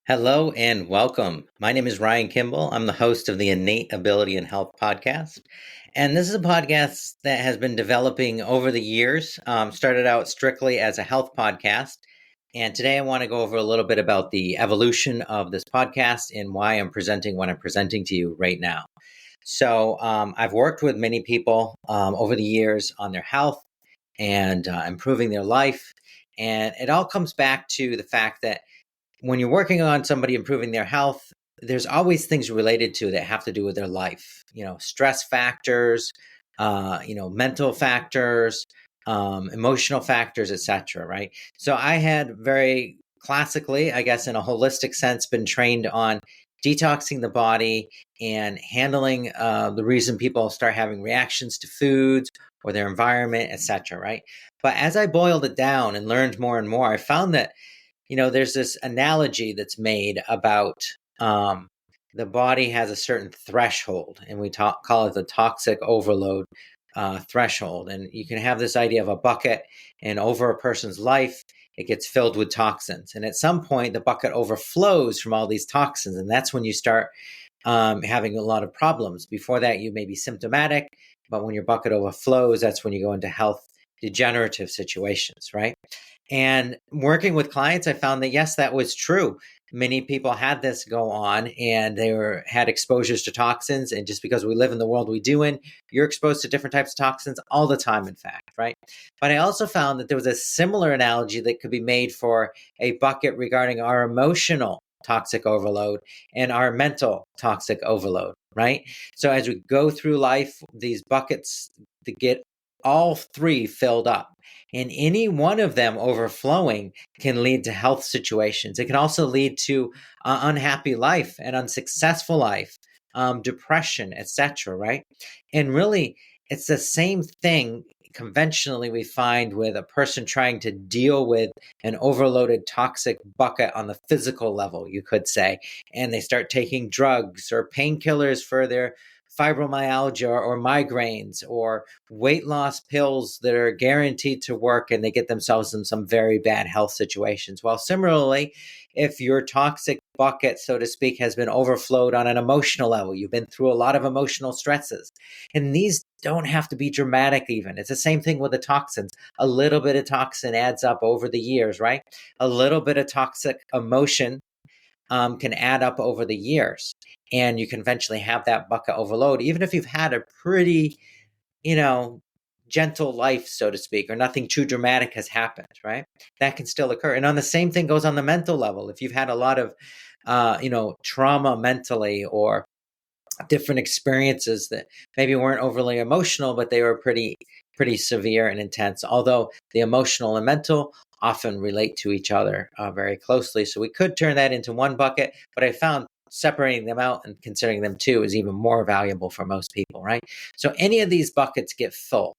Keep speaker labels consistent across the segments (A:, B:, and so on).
A: Hello and welcome. My name is Ryan Kimball. I'm the host of the Innate Ability and Health podcast. And this is a podcast that has been developing over the years. Started out strictly as a health podcast. And today I want to go over a little bit about the evolution of this podcast and why I'm presenting what I'm presenting to you right now. So I've worked with many people over the years on their health and improving their life. And it all comes back to the fact that when you're working on somebody improving their health, there's always things related to that have to do with their life. Stress factors, mental factors, emotional factors, etc. Right. So I had very classically, I guess, in a holistic sense, been trained on detoxing the body and handling the reason people start having reactions to foods or their environment, etc. Right. But as I boiled it down and learned more and more, I found that there's this analogy that's made about the body has a certain threshold, and we call it the toxic overload threshold. And you can have this idea of a bucket, and over a person's life, it gets filled with toxins. And at some point, the bucket overflows from all these toxins, and that's when you start having a lot of problems. Before that, you may be symptomatic, but when your bucket overflows, that's when you go into health degenerative situations, right? And working with clients, I found that, yes, that was true. Many people had this go on and they had exposures to toxins. And just because we live in the world we do in, you're exposed to different types of toxins all the time, in fact, right? But I also found that there was a similar analogy that could be made for a bucket regarding our emotional toxic overload and our mental toxic overload, right? So as we go through life, these buckets to get all three filled up. And any one of them overflowing can lead to health situations. It can also lead to unhappy life, an unsuccessful life, depression, etc. Right? And really, it's the same thing conventionally we find with a person trying to deal with an overloaded toxic bucket on the physical level, you could say, and they start taking drugs or painkillers for their fibromyalgia or migraines or weight loss pills that are guaranteed to work, and they get themselves in some very bad health situations. Well, similarly, if your toxic bucket, so to speak, has been overflowed on an emotional level, you've been through a lot of emotional stresses, and these don't have to be dramatic even. It's the same thing with the toxins. A little bit of toxin adds up over the years, right? A little bit of toxic emotion can add up over the years, and you can eventually have that bucket overload, even if you've had a pretty, gentle life, so to speak, or nothing too dramatic has happened, right? That can still occur. And on the same thing goes on the mental level. If you've had a lot of, trauma mentally or different experiences that maybe weren't overly emotional, but they were pretty severe and intense, although the emotional and mental often relate to each other very closely. So we could turn that into one bucket, but I found separating them out and considering them two is even more valuable for most people, right? So any of these buckets get full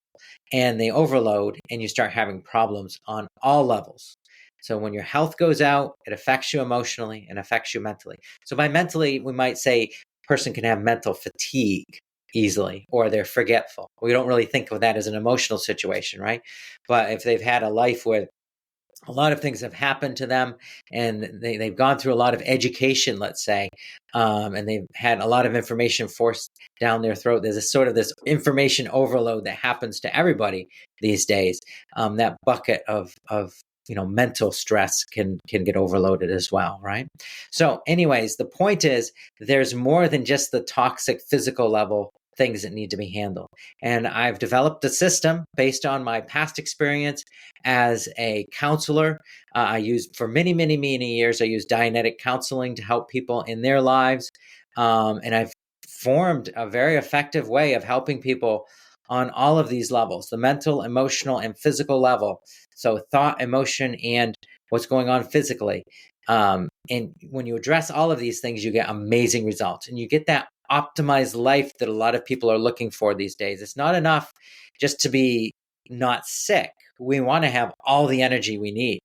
A: and they overload, and you start having problems on all levels. So when your health goes out, it affects you emotionally and affects you mentally. So by mentally, we might say person can have mental fatigue easily, or they're forgetful. We don't really think of that as an emotional situation, right? But if they've had a life where a lot of things have happened to them and they've gone through a lot of education, let's say, and they've had a lot of information forced down their throat. There's a sort of this information overload that happens to everybody these days. That bucket of mental stress can get overloaded as well, right? So anyways, the point is there's more than just the toxic physical level things that need to be handled. And I've developed a system based on my past experience as a counselor. I used for many, many, many years, I used Dianetic counseling to help people in their lives. And I've formed a very effective way of helping people on all of these levels, the mental, emotional, and physical level. So thought, emotion, and what's going on physically. And when you address all of these things, you get amazing results, and you get that optimized life that a lot of people are looking for these days. It's not enough just to be not sick. We want to have all the energy we need.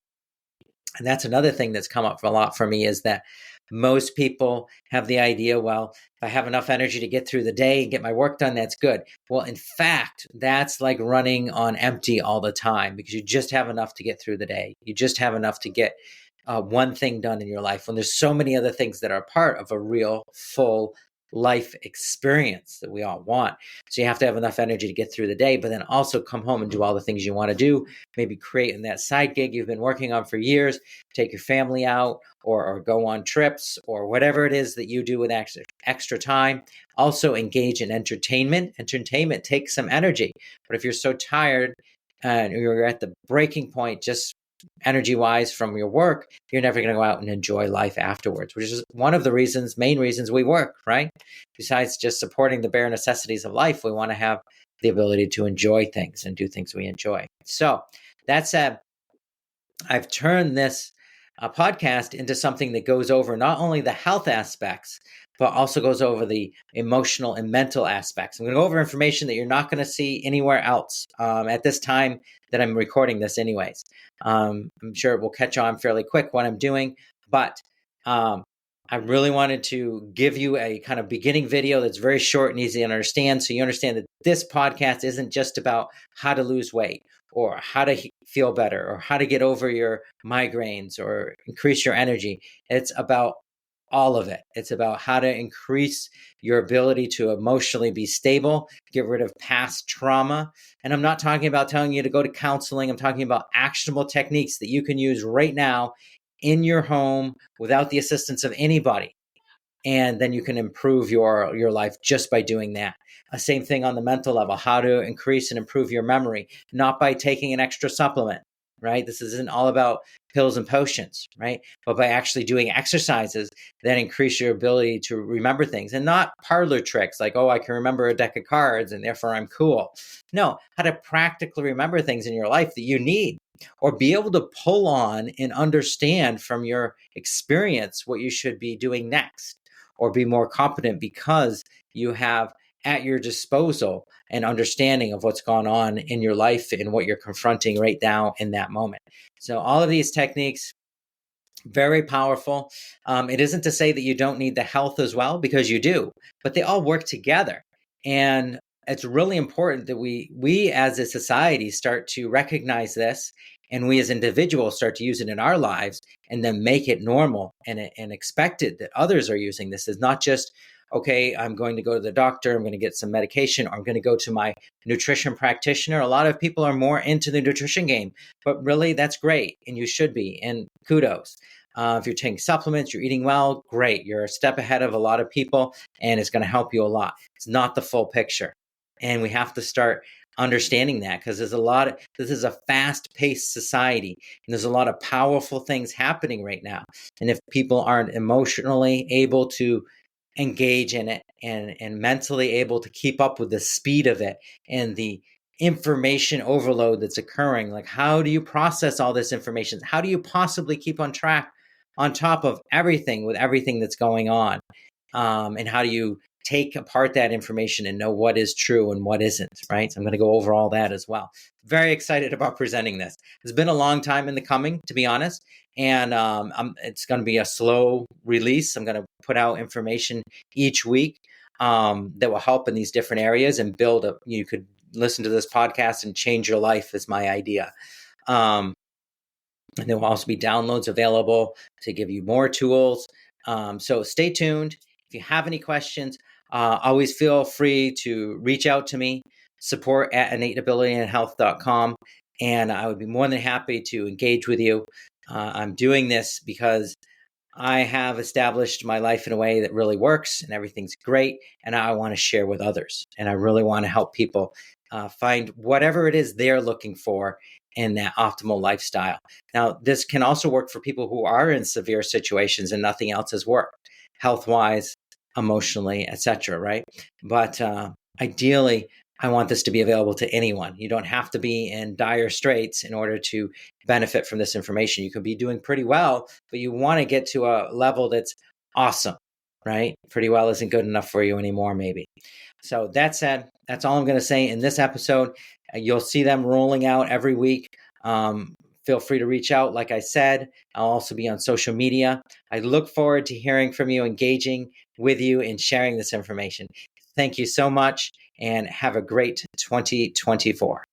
A: And that's another thing that's come up a lot for me, is that most people have the idea, well, if I have enough energy to get through the day and get my work done, that's good. Well, in fact, that's like running on empty all the time, because you just have enough to get through the day. You just have enough to get one thing done in your life when there's so many other things that are part of a real full life experience that we all want. So you have to have enough energy to get through the day, but then also come home and do all the things you want to do, maybe create in that side gig you've been working on for years, take your family out or go on trips or whatever it is that you do with extra time. Also engage in entertainment. Entertainment takes some energy, but if you're so tired and you're at the breaking point, just energy wise from your work, you're never going to go out and enjoy life afterwards, which is one of the main reasons we work, right? Besides just supporting the bare necessities of life, we want to have the ability to enjoy things and do things we enjoy. So that said, I've turned this podcast into something that goes over not only the health aspects, but also goes over the emotional and mental aspects. I'm going to go over information that you're not going to see anywhere else at this time that I'm recording this anyways. I'm sure it will catch on fairly quick what I'm doing, but I really wanted to give you a kind of beginning video that's very short and easy to understand, so you understand that this podcast isn't just about how to lose weight or how to feel better or how to get over your migraines or increase your energy. It's about all of it. It's about how to increase your ability to emotionally be stable, get rid of past trauma. And I'm not talking about telling you to go to counseling. I'm talking about actionable techniques that you can use right now in your home without the assistance of anybody. And then you can improve your life just by doing that. Same thing on the mental level, how to increase and improve your memory, not by taking an extra supplement, right? This isn't all about pills and potions, right? But by actually doing exercises that increase your ability to remember things, and not parlor tricks like, oh, I can remember a deck of cards and therefore I'm cool. No, how to practically remember things in your life that you need, or be able to pull on and understand from your experience what you should be doing next, or be more competent because you have at your disposal an understanding of what's gone on in your life and what you're confronting right now in that moment. So all of these techniques, very powerful. It isn't to say that you don't need the health as well, because you do, but they all work together. And it's really important that we as a society start to recognize this, and we as individuals start to use it in our lives, and then make it normal and expect it that others are using this. Is not just, okay, I'm going to go to the doctor, I'm going to get some medication, or I'm going to go to my nutrition practitioner. A lot of people are more into the nutrition game, but really that's great, and you should be, and kudos. If you're taking supplements, you're eating well, great. You're a step ahead of a lot of people, and it's going to help you a lot. It's not the full picture. And we have to start understanding that, because this is a fast-paced society, and there's a lot of powerful things happening right now. And if people aren't emotionally able to engage in it and mentally able to keep up with the speed of it and the information overload that's occurring, like, how do you process all this information? How do you possibly keep on track on top of everything with everything that's going on? And how do you take apart that information and know what is true and what isn't, right? So I'm going to go over all that as well. Very excited about presenting this. It's been a long time in the coming, to be honest, and it's going to be a slow release. I'm going to put out information each week that will help in these different areas and build up. You could listen to this podcast and change your life is my idea. And there will also be downloads available to give you more tools. So stay tuned. If you have any questions, always feel free to reach out to me, support@innateabilityandhealth.com, and I would be more than happy to engage with you. I'm doing this because I have established my life in a way that really works and everything's great, and I want to share with others. And I really want to help people find whatever it is they're looking for in that optimal lifestyle. Now, this can also work for people who are in severe situations and nothing else has worked, health-wise, emotionally, etc., right? But ideally, I want this to be available to anyone. You don't have to be in dire straits in order to benefit from this information. You could be doing pretty well, but you want to get to a level that's awesome, right? Pretty well isn't good enough for you anymore, maybe. So that said, that's all I'm going to say in this episode. You'll see them rolling out every week. Feel free to reach out. Like I said, I'll also be on social media. I look forward to hearing from you, engaging with you, and sharing this information. Thank you so much, and have a great 2024.